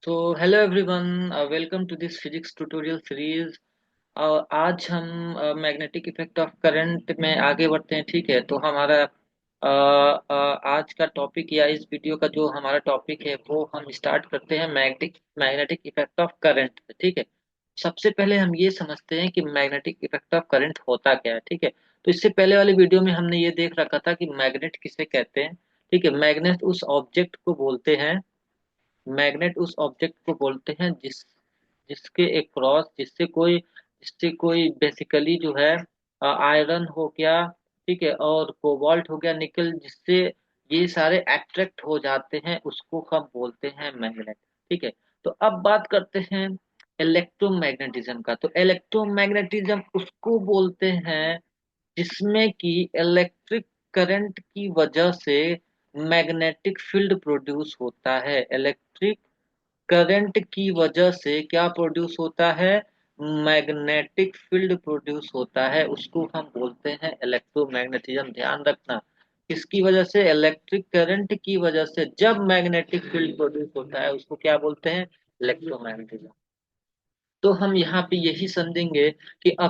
तो hello everyone, welcome to this physics tutorial series. आज हम मैग्नेटिक इफेक्ट ऑफ करंट में आगे बढ़ते हैं। ठीक है, तो हमारा आज का टॉपिक या इस वीडियो का जो हमारा टॉपिक है वो हम स्टार्ट करते हैं magnetic magnetic effect of current. ठीक है, सबसे पहले हम ये समझते हैं कि मैग्नेटिक इफेक्ट ऑफ करंट होता क्या है। ठीक है, तो इससे पहले वाले वीडियो में हमने ये देख रखा था कि मैग्नेट किसे कहते हैं। ठीक है, मैग्नेट उस ऑब्जेक्ट को बोलते हैं, मैग्नेट उस ऑब्जेक्ट को बोलते हैं जिसके एक क्रॉस जिससे कोई बेसिकली जो है आयरन हो गया, ठीक है, और कोबाल्ट हो गया, निकल, जिससे ये सारे अट्रैक्ट हो जाते हैं, उसको हम बोलते हैं मैग्नेट। ठीक है, तो अब बात करते हैं इलेक्ट्रोमैग्नेटिज्म का। तो इलेक्ट्रोमैग्नेटिज्म उसको बोलते हैं जिसमें कि इलेक्ट्रिक करंट की वजह से मैग्नेटिक फील्ड प्रोड्यूस होता है। इलेक्ट्रिक करंट की वजह से क्या प्रोड्यूस होता है? मैग्नेटिक फील्ड प्रोड्यूस होता है, उसको हम बोलते हैं इलेक्ट्रोमैग्नेटिज्म। ध्यान रखना, किसकी वजह से? इलेक्ट्रिक करंट की वजह से जब मैग्नेटिक फील्ड प्रोड्यूस होता है उसको क्या बोलते हैं? इलेक्ट्रोमैग्नेटिज्म। तो हम यहाँ पे यही समझेंगे कि a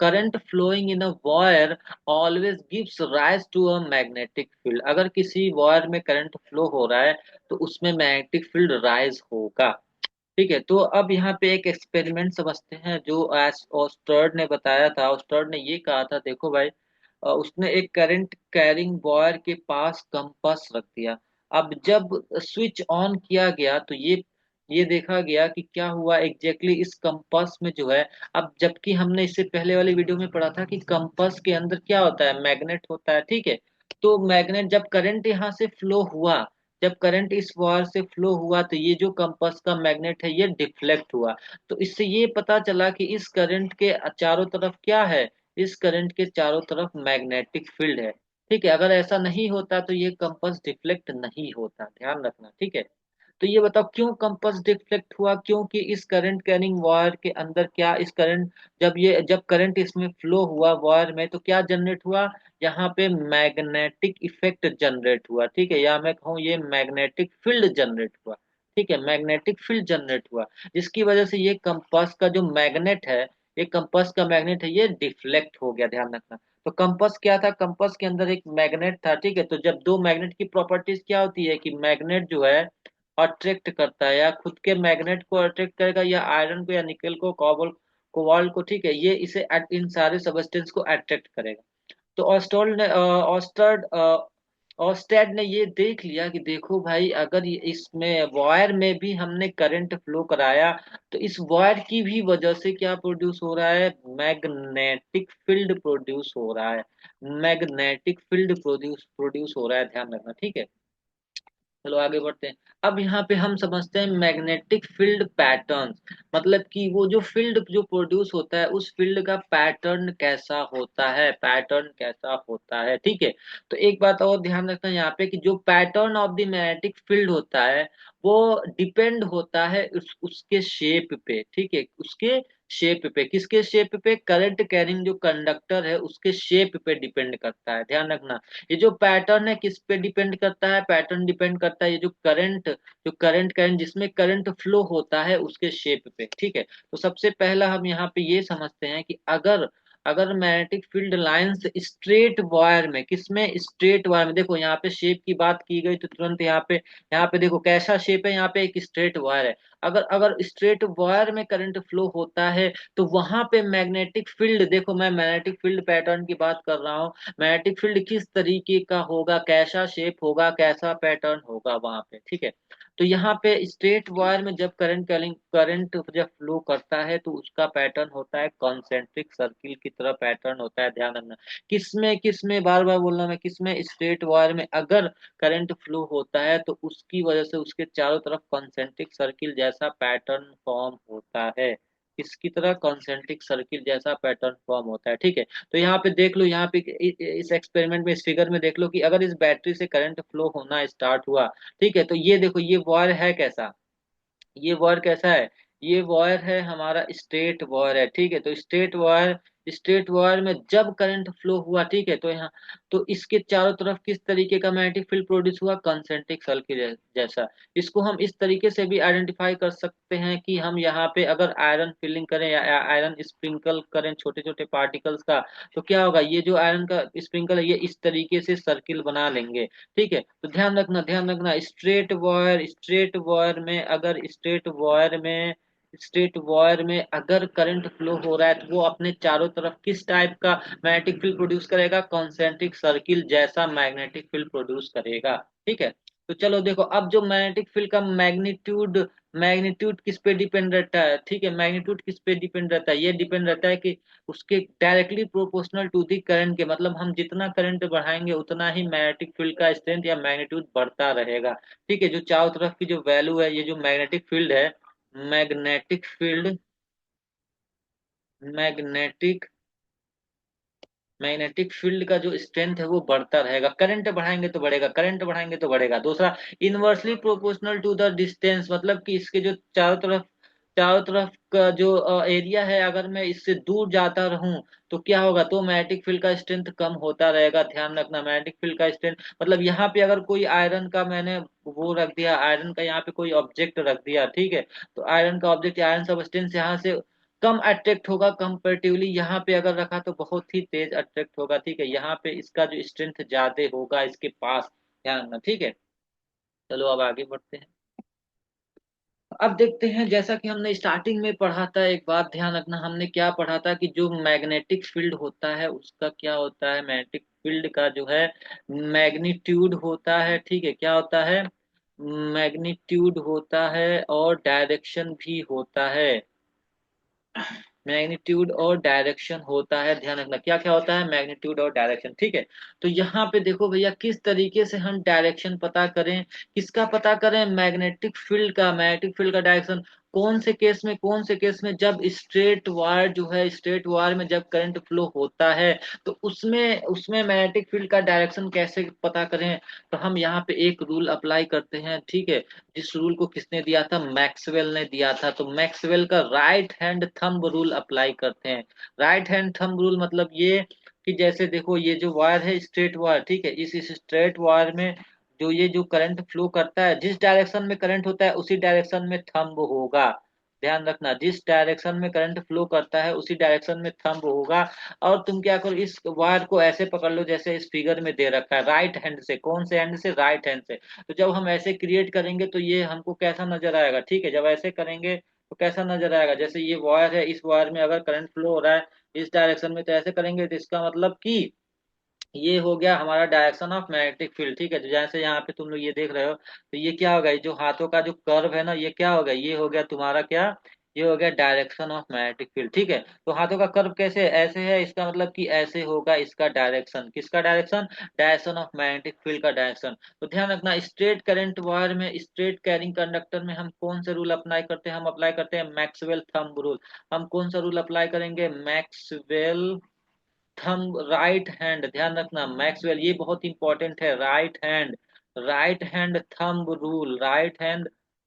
current flowing in a wire always gives rise to a magnetic field. अगर किसी वायर में करंट फ्लो हो रहा है तो उसमें मैग्नेटिक फील्ड राइज होगा। ठीक है, तो अब यहाँ पे एक एक्सपेरिमेंट समझते हैं जो ऑस्टर्ड ने बताया था। ऑस्टर्ड ने ये कहा था, देखो भाई, उसने एक करंट कैरिंग वायर के पास कंपास रख दिया। अब जब स्विच ऑन किया गया तो ये देखा गया कि क्या हुआ एग्जैक्टली इस कंपास में जो है। अब जबकि हमने इससे पहले वाली वीडियो में पढ़ा था कि कंपास के अंदर क्या होता है? मैग्नेट होता है। ठीक है, तो मैग्नेट जब करंट यहाँ से फ्लो हुआ, जब करंट इस वायर से फ्लो हुआ तो ये जो कंपास का मैग्नेट है ये डिफ्लेक्ट हुआ। तो इससे ये पता चला कि इस करंट के चारों तरफ क्या है? इस करंट के चारों तरफ मैग्नेटिक फील्ड है। ठीक है, अगर ऐसा नहीं होता तो ये कंपास डिफ्लेक्ट नहीं होता। ध्यान रखना, ठीक है। तो ये बताओ क्यों कंपास डिफ्लेक्ट हुआ? क्योंकि इस करंट कैरिंग वायर के अंदर क्या, इस करंट, जब करंट इसमें फ्लो हुआ वायर में तो क्या जनरेट हुआ? यहाँ पे मैग्नेटिक इफेक्ट जनरेट हुआ। ठीक है, या मैं कहूँ ये मैग्नेटिक फील्ड जनरेट हुआ। ठीक है, मैग्नेटिक फील्ड जनरेट हुआ, जिसकी वजह से ये कंपास का जो मैग्नेट है, ये कंपास का मैग्नेट है, ये डिफ्लेक्ट हो गया। ध्यान रखना। तो कंपास क्या था? कंपास के अंदर एक मैग्नेट था। ठीक है, तो जब दो मैग्नेट की प्रॉपर्टीज क्या होती है कि मैग्नेट जो है अट्रैक्ट करता है, या खुद के मैग्नेट को अट्रैक्ट करेगा, या आयरन को, या निकल को, कोबाल्ट को। ठीक है, ये इसे इन सारे सबस्टेंस को अट्रैक्ट करेगा। तो ऑस्टेड ने ये देख लिया कि देखो भाई, अगर इसमें वायर में भी हमने करंट फ्लो कराया तो इस वायर की भी वजह से क्या प्रोड्यूस हो रहा है? मैग्नेटिक फील्ड प्रोड्यूस हो रहा है। मैग्नेटिक फील्ड प्रोड्यूस प्रोड्यूस हो रहा है, ध्यान रखना। ठीक है, चलो आगे बढ़ते हैं। अब यहाँ पे हम समझते हैं मैग्नेटिक फील्ड पैटर्न्स। मतलब कि वो जो फील्ड जो प्रोड्यूस होता है उस फील्ड का पैटर्न कैसा होता है, पैटर्न कैसा होता है। ठीक है, तो एक बात और ध्यान रखना यहाँ पे कि जो pattern of the magnetic field होता है वो डिपेंड होता है उसके शेप पे। ठीक है, उसके शेप पे, किसके शेप पे? करंट कैरिंग जो कंडक्टर है उसके शेप पे डिपेंड करता है। ध्यान रखना, ये जो पैटर्न है किस पे डिपेंड करता है? पैटर्न डिपेंड करता है ये जो करंट करंट जिसमें करंट फ्लो होता है उसके शेप पे। ठीक है, तो सबसे पहला हम यहाँ पे ये समझते हैं कि अगर अगर magnetic field lines straight wire में, किसमें? स्ट्रेट वायर में। देखो यहाँ पे शेप की बात की गई तो तुरंत यहाँ पे देखो कैसा शेप है, यहाँ पे एक स्ट्रेट वायर है। अगर अगर स्ट्रेट वायर में करंट फ्लो होता है तो वहां पे मैग्नेटिक फील्ड, देखो मैं मैग्नेटिक फील्ड पैटर्न की बात कर रहा हूँ, मैग्नेटिक फील्ड किस तरीके का होगा, कैसा शेप होगा, कैसा पैटर्न होगा वहां पे। ठीक है, तो यहाँ पे स्ट्रेट वायर में जब करंट जब फ्लो करता है तो उसका पैटर्न होता है कॉन्सेंट्रिक सर्किल की तरह पैटर्न होता है। ध्यान रखना, किसमें बार बार बोलना मैं, किसमें? स्ट्रेट वायर में अगर करंट फ्लो होता है तो उसकी वजह से उसके चारों तरफ कॉन्सेंट्रिक सर्किल जैसा पैटर्न फॉर्म होता है। किसकी तरह? कॉन्सेंट्रिक सर्किल जैसा पैटर्न फॉर्म होता है। ठीक है, तो यहाँ पे देख लो, यहाँ पे इस एक्सपेरिमेंट में, इस फिगर में देख लो कि अगर इस बैटरी से करंट फ्लो होना स्टार्ट हुआ, ठीक है, तो ये देखो ये वायर है कैसा? ये वायर कैसा है? ये वायर है हमारा स्ट्रेट वायर है। ठीक है, तो स्ट्रेट वायर स्ट्रेट वायर में जब करंट फ्लो हुआ, ठीक है, तो यहाँ तो इसके चारों तरफ किस तरीके का मैग्नेटिक फील्ड प्रोड्यूस हुआ, कंसेंट्रिक सर्किल जैसा। इसको हम इस तरीके से भी आइडेंटिफाई कर सकते हैं कि हम यहाँ पे अगर आयरन फिलिंग करें या आयरन स्प्रिंकल करें छोटे छोटे पार्टिकल्स का, तो क्या होगा, ये जो आयरन का स्प्रिंकल है ये इस तरीके से सर्किल बना लेंगे। ठीक है, तो ध्यान रखना स्ट्रेट वायर में अगर करंट फ्लो हो रहा है तो वो अपने चारों तरफ किस टाइप का मैग्नेटिक फील्ड प्रोड्यूस करेगा, कॉन्सेंट्रिक सर्किल जैसा मैग्नेटिक फील्ड प्रोड्यूस करेगा। ठीक है, तो चलो देखो, अब जो मैग्नेटिक फील्ड का मैग्नीट्यूड मैग्नीट्यूड किस पे डिपेंड रहता है, ठीक है, मैग्नीट्यूड किस पे डिपेंड रहता है, ये डिपेंड रहता है कि उसके directly proportional to the current के, मतलब हम जितना करंट बढ़ाएंगे उतना ही मैग्नेटिक फील्ड का स्ट्रेंथ या मैग्नीट्यूड बढ़ता रहेगा। ठीक है, जो चारों तरफ की जो वैल्यू है, ये जो magnetic field magnetic magnetic field का जो स्ट्रेंथ है वो बढ़ता रहेगा, करंट बढ़ाएंगे तो बढ़ेगा, करंट बढ़ाएंगे तो बढ़ेगा। दूसरा, inversely proportional to the distance, मतलब कि इसके जो चारों तरफ का जो एरिया है, अगर मैं इससे दूर जाता रहूं तो क्या होगा, तो मैग्नेटिक फील्ड का स्ट्रेंथ कम होता रहेगा। ध्यान रखना, मैग्नेटिक फील्ड का स्ट्रेंथ मतलब यहाँ पे अगर कोई आयरन का मैंने वो रख दिया, आयरन का यहाँ पे कोई ऑब्जेक्ट रख दिया, ठीक है, तो आयरन का ऑब्जेक्ट, आयरन सब्सटेंस यहाँ से कम अट्रैक्ट होगा कंपेरेटिवली, यहाँ पे अगर रखा तो बहुत ही तेज अट्रैक्ट होगा। ठीक है, यहाँ पे इसका जो स्ट्रेंथ ज्यादा होगा इसके पास, ध्यान रखना। ठीक है, चलो अब आगे बढ़ते हैं। अब देखते हैं, जैसा कि हमने स्टार्टिंग में पढ़ा था, एक बात ध्यान रखना, हमने क्या पढ़ा था कि जो मैग्नेटिक फील्ड होता है उसका क्या होता है, मैग्नेटिक फील्ड का जो है मैग्नीट्यूड होता है। ठीक है, क्या होता है, मैग्नीट्यूड होता है और डायरेक्शन भी होता है। मैग्नीट्यूड और डायरेक्शन होता है, ध्यान रखना क्या क्या होता है, मैग्नीट्यूड और डायरेक्शन। ठीक है, तो यहाँ पे देखो भैया, किस तरीके से हम डायरेक्शन पता करें, किसका पता करें, मैग्नेटिक फील्ड का डायरेक्शन कौन से केस में जब स्ट्रेट वायर में जब करंट फ्लो होता है, तो उसमें उसमें मैग्नेटिक फील्ड का डायरेक्शन कैसे पता करें। तो हम यहाँ पे एक रूल अप्लाई करते हैं, ठीक है, जिस रूल को किसने दिया था, मैक्सवेल ने दिया था। तो मैक्सवेल का right hand thumb rule apply करते हैं। राइट हैंड थंब रूल मतलब ये कि जैसे देखो, ये जो वायर है स्ट्रेट वायर, ठीक है, इस स्ट्रेट वायर में जो करंट फ्लो करता है, जिस डायरेक्शन में करंट होता है उसी डायरेक्शन में थंब होगा। ध्यान रखना, जिस डायरेक्शन में करंट फ्लो करता है उसी डायरेक्शन में थंब होगा। और तुम क्या करो, इस वायर को ऐसे पकड़ लो जैसे इस फिगर में दे रखा है, राइट हैंड से, कौन से हैंड से, राइट हैंड से। तो जब हम ऐसे क्रिएट करेंगे तो ये हमको कैसा नजर आएगा, ठीक है, जब ऐसे करेंगे तो कैसा नजर आएगा, जैसे ये वायर है, इस वायर में अगर करंट फ्लो हो रहा है इस डायरेक्शन में, तो ऐसे करेंगे तो इसका मतलब कि ये हो गया हमारा डायरेक्शन ऑफ मैग्नेटिक फील्ड। ठीक है, तो जैसे यहाँ पे तुम लोग ये देख रहे हो, तो ये क्या होगा, ये जो हाथों का जो कर्व है ना, ये क्या होगा, ये हो गया तुम्हारा क्या, ये हो गया डायरेक्शन ऑफ मैग्नेटिक फील्ड। ठीक है, तो हाथों का कर्व कैसे ऐसे है, इसका मतलब कि ऐसे होगा इसका डायरेक्शन, किसका direction, direction of magnetic field का डायरेक्शन। तो ध्यान रखना, स्ट्रेट करंट वायर में, स्ट्रेट कैरिंग कंडक्टर में हम कौन सा रूल अप्लाई करते हैं, हम अप्लाई करते हैं मैक्सवेल थंब रूल। हम कौन सा रूल अप्लाई करेंगे, मैक्सवेल थंब राइट हैंड, ध्यान रखना मैक्सवेल, ये बहुत इंपॉर्टेंट है, right hand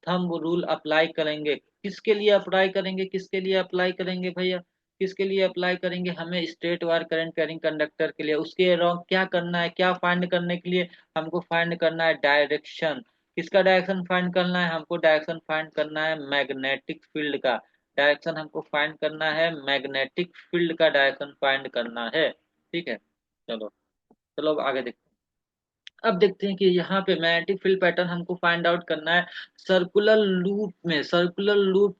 thumb rule apply करेंगे। किसके लिए अप्लाई करेंगे, भैया, किसके लिए अप्लाई करेंगे, हमें straight wire current carrying conductor के लिए। उसके अराउंड क्या करना है, क्या फाइंड करने के लिए, हमको फाइंड करना है डायरेक्शन। किसका डायरेक्शन फाइंड करना है, हमको डायरेक्शन फाइंड करना है मैग्नेटिक फील्ड का। डायरेक्शन हमको फाइंड करना है मैग्नेटिक फील्ड का, डायरेक्शन फाइंड करना है। ठीक है, चलो चलो अब आगे देखते हैं। अब देखते हैं कि यहाँ पे मैग्नेटिक फील्ड पैटर्न हमको फाइंड आउट करना है सर्कुलर लूप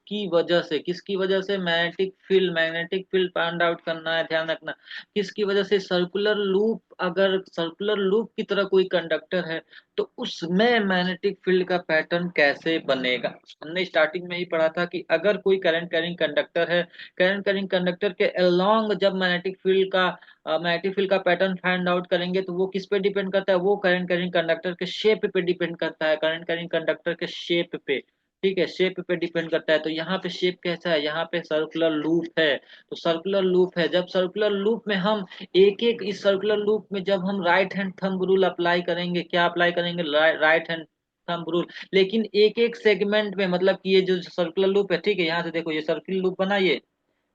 की वजह से, किसकी वजह से, मैग्नेटिक फील्ड फाइंड आउट करना है। ध्यान रखना, किसकी वजह से, सर्कुलर लूप, अगर सर्कुलर लूप की तरह कोई कंडक्टर है तो उसमें मैग्नेटिक फील्ड का पैटर्न कैसे बनेगा। हमने स्टार्टिंग में ही पढ़ा था कि अगर कोई करंट कैरिंग कंडक्टर है, करंट कैरिंग कंडक्टर के अलोंग जब मैग्नेटिक फील्ड का पैटर्न फाइंड आउट करेंगे तो वो किस पे डिपेंड करता है, वो करंट कैरिंग कंडक्टर के शेप पे डिपेंड करता है, करंट कैरिंग कंडक्टर के शेप पे। ठीक है, शेप पे डिपेंड करता है। तो यहाँ पे शेप कैसा है, यहाँ पे सर्कुलर लूप है। तो सर्कुलर लूप है, जब सर्कुलर लूप में हम एक एक इस सर्कुलर लूप में जब हम right hand thumb rule apply करेंगे, क्या अप्लाई करेंगे, राइट हैंड थंब रूल। लेकिन एक एक सेगमेंट में, मतलब कि ये जो सर्कुलर लूप है, ठीक है, यहाँ से देखो ये सर्कुलर लूप बना, ये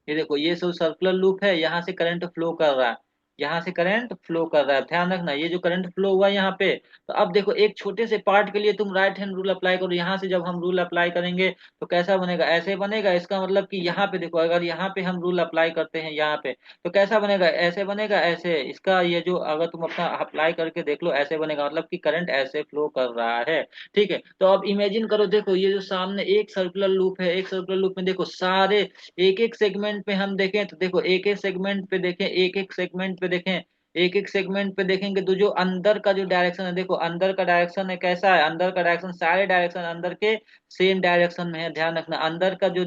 ये देखो ये सब सर्कुलर लूप है, यहाँ से करंट फ्लो कर रहा है, यहाँ से करंट फ्लो कर रहा है, ध्यान रखना ये जो करंट फ्लो हुआ है यहाँ पे। तो अब देखो एक छोटे से पार्ट के लिए तुम राइट हैंड रूल अप्लाई करो, यहाँ से जब हम रूल अप्लाई करेंगे तो कैसा बनेगा, ऐसे बनेगा। इसका मतलब कि यहाँ पे देखो, अगर यहाँ पे हम रूल अप्लाई करते हैं यहाँ पे, तो कैसा बनेगा, ऐसे बनेगा, ऐसे। इसका ये जो अगर तुम अपना अप्लाई करके देख लो, ऐसे बनेगा, मतलब कि करंट ऐसे फ्लो कर रहा है। ठीक है, तो अब इमेजिन करो, देखो ये जो सामने एक सर्कुलर लूप है, एक सर्कुलर लूप में देखो सारे एक एक सेगमेंट पे हम देखें तो देखो, एक एक सेगमेंट पे देखें, एक एक सेगमेंट पे देखें, एक एक सेगमेंट पे देखेंगे तो जो अंदर का जो डायरेक्शन है, देखो अंदर का डायरेक्शन है कैसा है, अंदर का डायरेक्शन सारे डायरेक्शन अंदर के सेम डायरेक्शन में है। ध्यान रखना अंदर का जो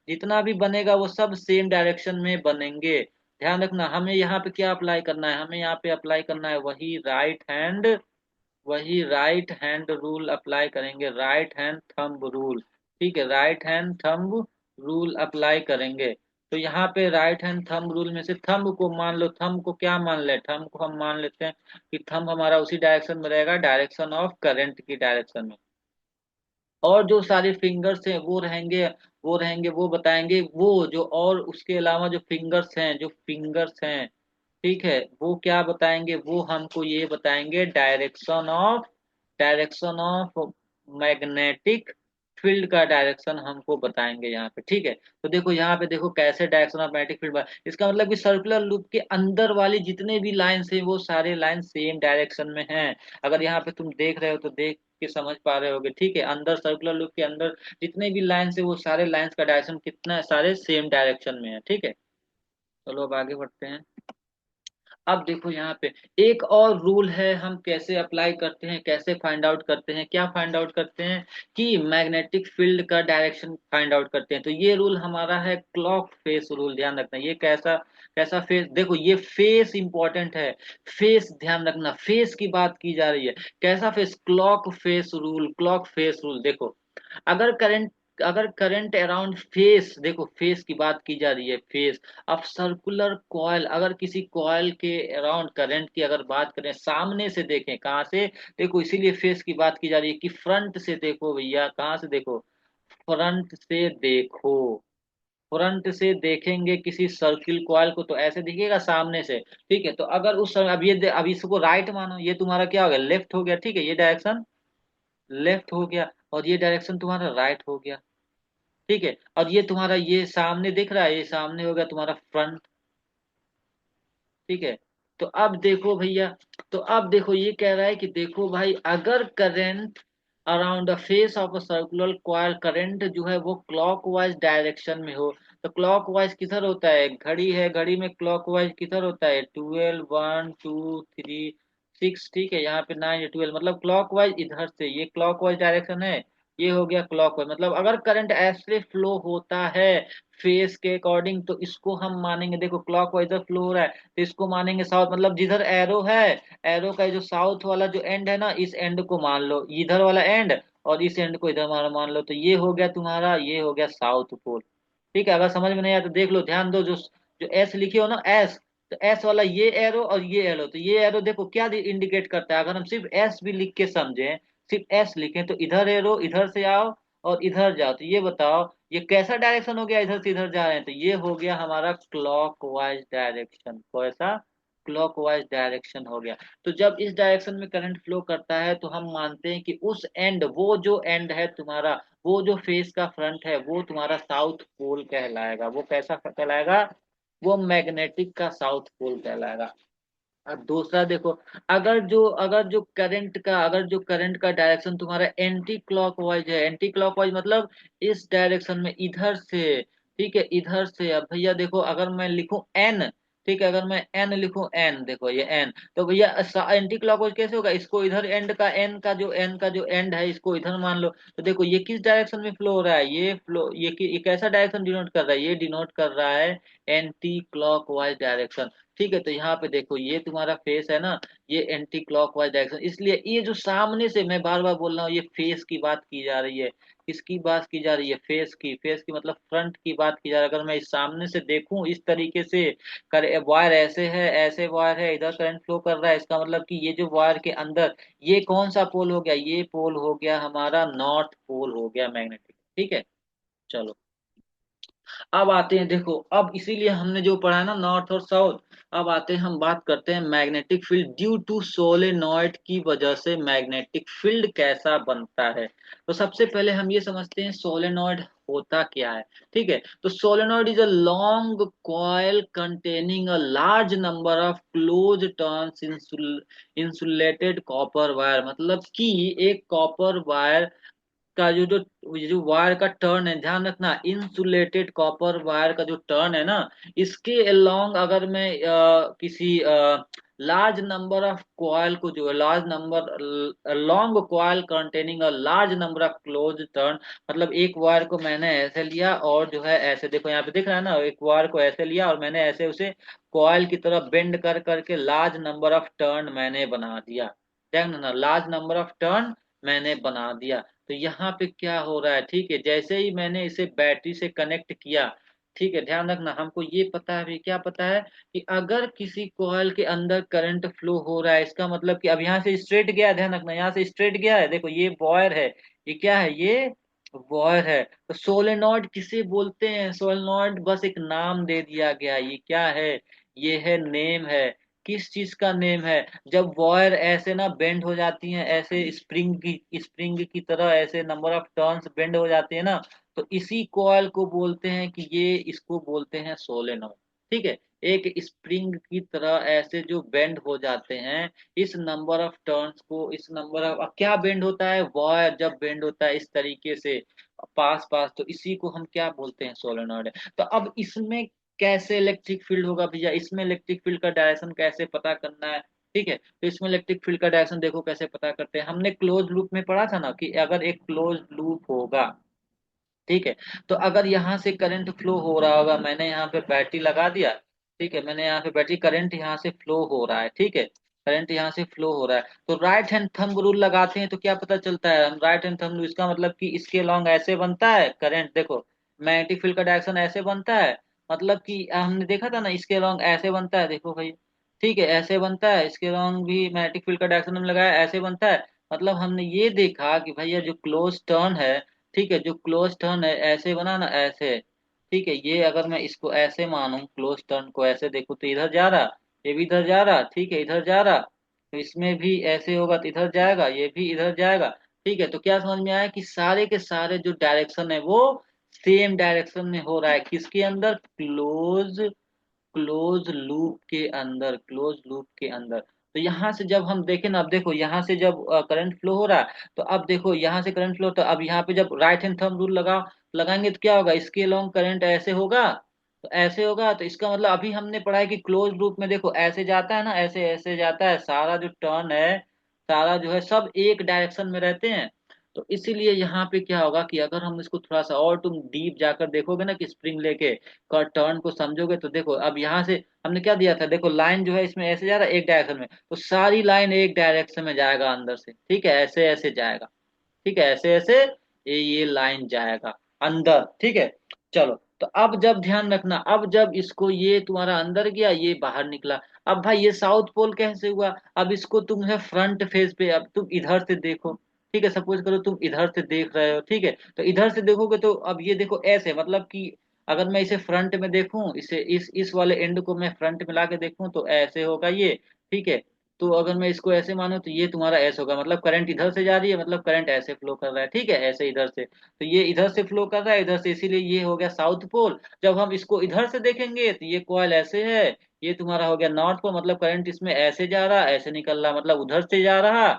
जितना भी बनेगा वो सब सेम डायरेक्शन में बनेंगे। ध्यान रखना हमें यहाँ पे क्या अप्लाई करना है, हमें यहाँ पे अप्लाई करना है वही राइट हैंड रूल अप्लाई करेंगे, राइट हैंड थंब रूल। ठीक है, right hand thumb rule apply करेंगे। तो यहाँ पे राइट हैंड थंब रूल में से थंब को मान लो, थंब को क्या मान ले, थंब को हम मान लेते हैं कि थंब हमारा उसी डायरेक्शन में रहेगा, डायरेक्शन ऑफ करंट की डायरेक्शन में। और जो सारे फिंगर्स हैं वो बताएंगे, वो जो और उसके अलावा जो फिंगर्स हैं, ठीक है, वो क्या बताएंगे, वो हमको ये बताएंगे डायरेक्शन ऑफ मैग्नेटिक फील्ड का डायरेक्शन हमको बताएंगे यहाँ पे। ठीक है, तो देखो यहाँ पे देखो कैसे डायरेक्शन ऑफ मैग्नेटिक फील्ड, इसका मतलब कि सर्कुलर लूप के अंदर वाली जितने भी लाइंस हैं वो सारे लाइन सेम डायरेक्शन में हैं। अगर यहाँ पे तुम देख रहे हो तो देख के समझ पा रहे होगे। ठीक है, अंदर सर्कुलर लूप के अंदर जितने भी लाइंस है वो सारे लाइंस का डायरेक्शन कितना है, सारे सेम डायरेक्शन में है। ठीक है, चलो अब आगे बढ़ते हैं। अब देखो यहाँ पे एक और रूल है, हम कैसे अप्लाई करते हैं, कैसे फाइंड आउट करते हैं, क्या फाइंड आउट करते हैं कि मैग्नेटिक फील्ड का डायरेक्शन फाइंड आउट करते हैं। तो ये रूल हमारा है क्लॉक फेस रूल। ध्यान रखना ये कैसा कैसा फेस, देखो ये फेस इंपॉर्टेंट है, फेस ध्यान रखना, फेस की बात की जा रही है। कैसा face, clock face rule, clock face rule. देखो अगर करंट अगर करंट अराउंड फेस, देखो फेस की बात की जा रही है, फेस। अब सर्कुलर कॉयल, अगर किसी कॉयल के अराउंड करंट की अगर बात करें, सामने से देखें, कहाँ से, देखो इसीलिए फेस की बात की जा रही है कि फ्रंट से देखो भैया, कहाँ से देखो, फ्रंट से देखो। फ्रंट से देखेंगे किसी सर्किल कॉयल को तो ऐसे दिखेगा सामने से। ठीक है, तो अगर उस समय, अब इसको राइट मानो, ये तुम्हारा क्या हो गया, लेफ्ट हो गया। ठीक है, ये डायरेक्शन लेफ्ट हो गया और ये डायरेक्शन तुम्हारा राइट हो गया। ठीक है, और ये तुम्हारा ये सामने दिख रहा है, ये सामने हो गया तुम्हारा फ्रंट। ठीक है, तो अब देखो भैया, तो अब देखो ये कह रहा है कि देखो भाई, अगर current around the face of a circular coil, current जो है वो क्लॉकवाइज डायरेक्शन में हो, तो क्लॉकवाइज किधर होता है, घड़ी है, घड़ी में क्लॉकवाइज किधर होता है, 12 1 2 3 6। ठीक है, यहाँ पे 9 12, मतलब क्लॉकवाइज इधर से, ये क्लॉकवाइज डायरेक्शन है, ये हो गया क्लॉकवाइज। मतलब अगर करंट ऐसे फ्लो होता है फेस के अकॉर्डिंग, तो इसको हम मानेंगे, देखो क्लॉकवाइज फ्लो हो रहा है तो इसको मानेंगे साउथ। मतलब जिधर एरो है, एरो का जो साउथ वाला जो एंड है ना, इस एंड को मान लो इधर वाला एंड, और इस एंड को इधर मान लो, तो ये हो गया तुम्हारा, ये हो गया साउथ पोल। ठीक है, अगर समझ में नहीं आया तो देख लो, ध्यान दो, जो जो एस लिखे हो ना, एस, तो एस वाला ये एरो और ये एरो, तो ये एरो देखो क्या इंडिकेट करता है, अगर हम सिर्फ एस भी लिख के समझें, सिर्फ एस लिखें, तो इधर एरो, इधर से आओ और इधर जाओ, तो ये बताओ ये कैसा डायरेक्शन हो गया, इधर से इधर जा रहे हैं, तो ये हो गया हमारा क्लॉकवाइज डायरेक्शन। कैसा, क्लॉकवाइज डायरेक्शन हो गया। तो जब इस डायरेक्शन में करंट फ्लो करता है तो हम मानते हैं कि उस एंड, वो जो एंड है तुम्हारा, वो जो फेस का फ्रंट है वो तुम्हारा साउथ पोल कहलाएगा। वो कैसा कहलाएगा, वो मैग्नेटिक का साउथ पोल कहलाएगा। अब दूसरा देखो, अगर जो करंट का डायरेक्शन तुम्हारा एंटी क्लॉकवाइज है, एंटी क्लॉकवाइज मतलब इस डायरेक्शन में, इधर से। ठीक है, इधर से। अब भैया देखो, अगर मैं लिखूं एन, ठीक है, अगर मैं एन लिखूं, एन देखो ये एन, तो भैया एंटी क्लॉकवाइज कैसे होगा, इसको इधर एंड का एन का जो एंड है इसको इधर मान लो। तो देखो ये किस डायरेक्शन में फ्लो हो रहा है, ये कैसा डायरेक्शन डिनोट कर रहा है, ये डिनोट कर रहा है एंटी क्लॉकवाइज डायरेक्शन। ठीक है, तो यहाँ पे देखो ये तुम्हारा फेस है ना, ये एंटी क्लॉकवाइज डायरेक्शन, इसलिए ये जो सामने से, मैं बार बार बोल रहा हूँ, ये फेस की बात की जा रही है। किसकी बात की जा रही है, फेस की मतलब फ्रंट की बात की जा रही है। अगर मैं इस सामने से देखूं इस तरीके से, कर वायर ऐसे है, ऐसे वायर है, इधर करंट फ्लो कर रहा है, इसका मतलब कि ये जो वायर के अंदर, ये कौन सा पोल हो गया, ये पोल हो गया हमारा नॉर्थ पोल हो गया मैग्नेटिक। ठीक है, चलो अब आते हैं देखो, अब इसीलिए हमने जो पढ़ा है ना नॉर्थ और साउथ। अब आते हैं, हम बात करते हैं magnetic field due to solenoid की वजह से मैग्नेटिक फील्ड कैसा बनता है। तो सबसे पहले हम ये समझते हैं सोलेनॉइड होता क्या है। ठीक है, तो solenoid is a long coil containing a large number of close turns insulated copper wire, मतलब कि एक कॉपर वायर का जो वायर का टर्न है, ध्यान रखना, इंसुलेटेड कॉपर वायर का जो टर्न है ना, इसके अलोंग अगर मैं किसी लार्ज नंबर ऑफ कॉयल को, जो large number long coil containing a large number of close turn, मतलब एक वायर को मैंने ऐसे लिया और जो है ऐसे, देखो यहाँ पे दिख रहा है ना, एक वायर को ऐसे लिया और मैंने ऐसे उसे कॉयल की तरफ बेंड कर करके लार्ज नंबर ऑफ टर्न मैंने बना दिया। ध्यान ना, लार्ज नंबर ऑफ टर्न मैंने बना दिया। तो यहाँ पे क्या हो रहा है, ठीक है, जैसे ही मैंने इसे बैटरी से कनेक्ट किया, ठीक है, ध्यान रखना, हमको ये पता है भी, क्या पता है कि अगर किसी कॉइल के अंदर करंट फ्लो हो रहा है, इसका मतलब कि अब यहाँ से स्ट्रेट गया है, ध्यान रखना, यहाँ से स्ट्रेट गया है, देखो ये वायर है, ये क्या है, ये वायर है। तो सोलेनॉइड किसे बोलते हैं, सोलेनॉइड बस एक नाम दे दिया गया, ये क्या है, ये है नेम है। किस चीज का नेम है, जब वायर ऐसे ना बेंड हो जाती हैं, ऐसे स्प्रिंग की तरह ऐसे नंबर ऑफ टर्न्स बेंड हो जाती है ना, तो इसी कॉइल को बोलते हैं कि ये, इसको बोलते हैं सोलेनॉइड। ठीक है, एक स्प्रिंग की तरह ऐसे जो बेंड हो जाते हैं, इस नंबर ऑफ टर्न्स को, इस नंबर ऑफ, अब क्या बेंड होता है, वायर जब बेंड होता है इस तरीके से पास पास, तो इसी को हम क्या बोलते हैं, सोलेनॉइड है। तो अब इसमें कैसे इलेक्ट्रिक फील्ड होगा भैया, इसमें इलेक्ट्रिक फील्ड का डायरेक्शन कैसे पता करना है। ठीक है, तो इसमें इलेक्ट्रिक फील्ड का डायरेक्शन देखो कैसे पता करते हैं, हमने क्लोज लूप में पढ़ा था ना कि अगर एक क्लोज लूप होगा, ठीक है, तो अगर यहाँ से करंट फ्लो हो रहा होगा, मैंने यहाँ पे बैटरी लगा दिया, ठीक है, मैंने यहाँ पे बैटरी, करंट यहाँ से फ्लो हो रहा है, ठीक है, करंट यहाँ से फ्लो हो रहा है, तो राइट हैंड थंब रूल लगाते हैं तो क्या पता चलता है, हम राइट हैंड थंब रूल, इसका मतलब कि इसके लॉन्ग ऐसे बनता है करंट, देखो मैग्नेटिक फील्ड का डायरेक्शन ऐसे बनता है, मतलब कि हमने देखा था ना, इसके लॉन्ग ऐसे बनता है, देखो भाई, ठीक है, ऐसे बनता है, इसके लॉन्ग भी मैग्नेटिक फील्ड का डायरेक्शन हमने लगाया, ऐसे बनता है। मतलब हमने ये देखा कि भैया जो क्लोज टर्न है, ठीक है, जो क्लोज टर्न है ऐसे बना ना, ऐसे, ठीक है, ये अगर मैं इसको ऐसे मानूं, क्लोज टर्न को ऐसे देखूं तो इधर जा रहा, ये भी इधर जा रहा, ठीक है, इधर जा रहा, तो इसमें भी ऐसे होगा तो इधर जाएगा, ये भी इधर जाएगा। ठीक है, तो क्या समझ में आया कि सारे के सारे जो डायरेक्शन है वो सेम डायरेक्शन में हो रहा है, किसके अंदर, क्लोज क्लोज लूप के अंदर, क्लोज लूप के अंदर। तो यहाँ से जब हम देखें ना, अब देखो यहाँ से जब करंट फ्लो हो रहा है, तो अब देखो यहाँ से करंट फ्लो, तो अब यहाँ पे जब राइट हैंड थंब रूल लगाएंगे तो क्या होगा, इसके लॉन्ग करंट ऐसे होगा, तो ऐसे होगा, तो इसका मतलब अभी हमने पढ़ा है कि क्लोज लूप में देखो ऐसे जाता है ना, ऐसे ऐसे जाता है, सारा जो टर्न है, सारा जो है सब एक डायरेक्शन में रहते हैं। तो इसीलिए यहाँ पे क्या होगा कि अगर हम इसको थोड़ा सा और तुम डीप जाकर देखोगे ना, कि स्प्रिंग लेके का टर्न को समझोगे, तो देखो अब यहाँ से हमने क्या दिया था, देखो लाइन जो है इसमें ऐसे जा रहा है एक डायरेक्शन में, तो सारी लाइन एक डायरेक्शन में जाएगा अंदर से, ठीक है, ऐसे ऐसे जाएगा, ठीक है, ऐसे ऐसे ये लाइन जाएगा अंदर, ठीक है। चलो, तो अब जब ध्यान रखना, अब जब इसको ये तुम्हारा अंदर गया, ये बाहर निकला, अब भाई ये साउथ पोल कैसे हुआ, अब इसको तुम है फ्रंट फेज पे, अब तुम इधर से देखो, ठीक है, सपोज करो तुम इधर से देख रहे हो, ठीक है, तो इधर से देखोगे तो अब ये देखो ऐसे, मतलब कि अगर मैं इसे फ्रंट में देखूं, इसे इस वाले एंड को मैं फ्रंट में ला के देखूं तो ऐसे होगा ये, ठीक है। तो अगर मैं इसको ऐसे मानूं तो ये तुम्हारा ऐसे होगा, मतलब करंट इधर से जा रही है, मतलब करंट ऐसे फ्लो कर रहा है, ठीक है, ऐसे इधर से, तो ये इधर से फ्लो कर रहा है इधर से, इसीलिए ये हो गया साउथ पोल। जब हम इसको इधर से देखेंगे तो ये कॉइल ऐसे है, ये तुम्हारा हो गया नॉर्थ पोल, मतलब करंट इसमें ऐसे जा रहा, ऐसे निकल रहा, मतलब उधर से जा रहा,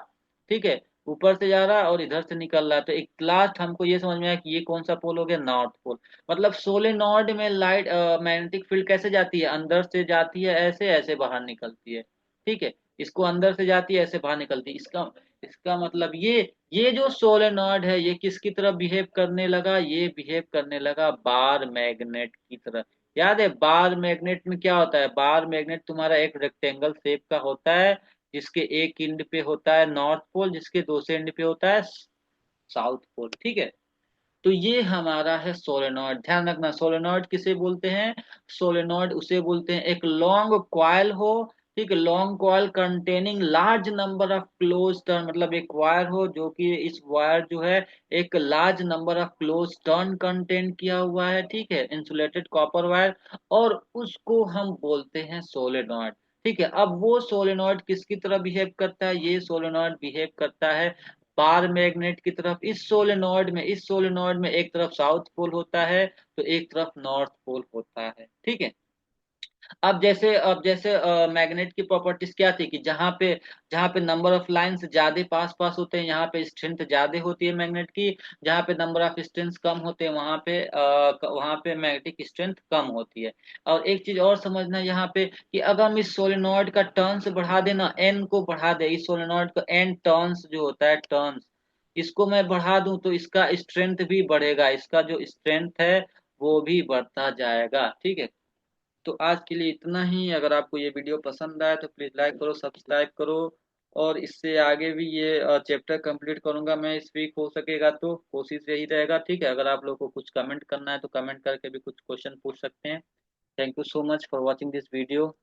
ठीक है, ऊपर से जा रहा और इधर से निकल रहा। तो एक लास्ट हमको ये समझ में आया कि ये कौन सा पोल हो गया, नॉर्थ पोल। मतलब सोलेनॉइड में लाइट मैग्नेटिक फील्ड कैसे जाती है, अंदर से जाती है ऐसे, ऐसे बाहर निकलती है, ठीक है, इसको अंदर से जाती है ऐसे बाहर निकलती है, इसका इसका मतलब ये जो सोलेनॉइड है ये किसकी तरह बिहेव करने लगा, ये बिहेव करने लगा बार मैग्नेट की तरह। याद है बार मैग्नेट में क्या होता है, बार मैग्नेट तुम्हारा एक रेक्टेंगल शेप का होता है, जिसके एक एंड पे होता है नॉर्थ पोल, जिसके दूसरे एंड पे होता है साउथ पोल, ठीक है। तो ये हमारा है सोलेनॉइड, ध्यान रखना, सोलेनॉइड किसे बोलते हैं, सोलेनॉइड उसे बोलते हैं एक लॉन्ग क्वाइल हो, ठीक है, long coil containing large number of close turn, मतलब एक वायर हो जो कि इस वायर जो है एक large number of close turn content किया हुआ है, ठीक है, इंसुलेटेड कॉपर वायर, और उसको हम बोलते हैं सोलेनॉइड। ठीक है, अब वो सोलेनॉइड किसकी तरह बिहेव करता है, ये सोलेनॉइड बिहेव करता है बार मैग्नेट की तरफ। इस सोलेनॉइड में एक तरफ साउथ पोल होता है तो एक तरफ नॉर्थ पोल होता है, ठीक है। अब जैसे मैग्नेट की प्रॉपर्टीज क्या थी कि जहाँ पे नंबर ऑफ लाइंस ज्यादा पास पास होते हैं, यहाँ पे स्ट्रेंथ ज्यादा होती है मैग्नेट की। जहाँ पे नंबर ऑफ स्ट्रेंथ कम होते हैं, वहाँ पे मैग्नेटिक स्ट्रेंथ कम होती है। और एक चीज और समझना यहाँ पे कि अगर हम इस सोलेनॉइड का टर्न्स बढ़ा देना, एन को बढ़ा दे, इस सोलेनॉइड का एन टर्न्स जो होता है, टर्न्स, इसको मैं बढ़ा दूं तो इसका स्ट्रेंथ भी बढ़ेगा, इसका जो स्ट्रेंथ है वो भी बढ़ता जाएगा, ठीक है। तो आज के लिए इतना ही। अगर आपको ये वीडियो पसंद आए तो प्लीज़ लाइक करो, सब्सक्राइब करो, और इससे आगे भी ये चैप्टर कंप्लीट करूंगा मैं इस वीक, हो सकेगा तो कोशिश यही रहेगा, ठीक है। अगर आप लोग को कुछ कमेंट करना है तो कमेंट करके भी कुछ क्वेश्चन पूछ सकते हैं। Thank you so much for watching this video.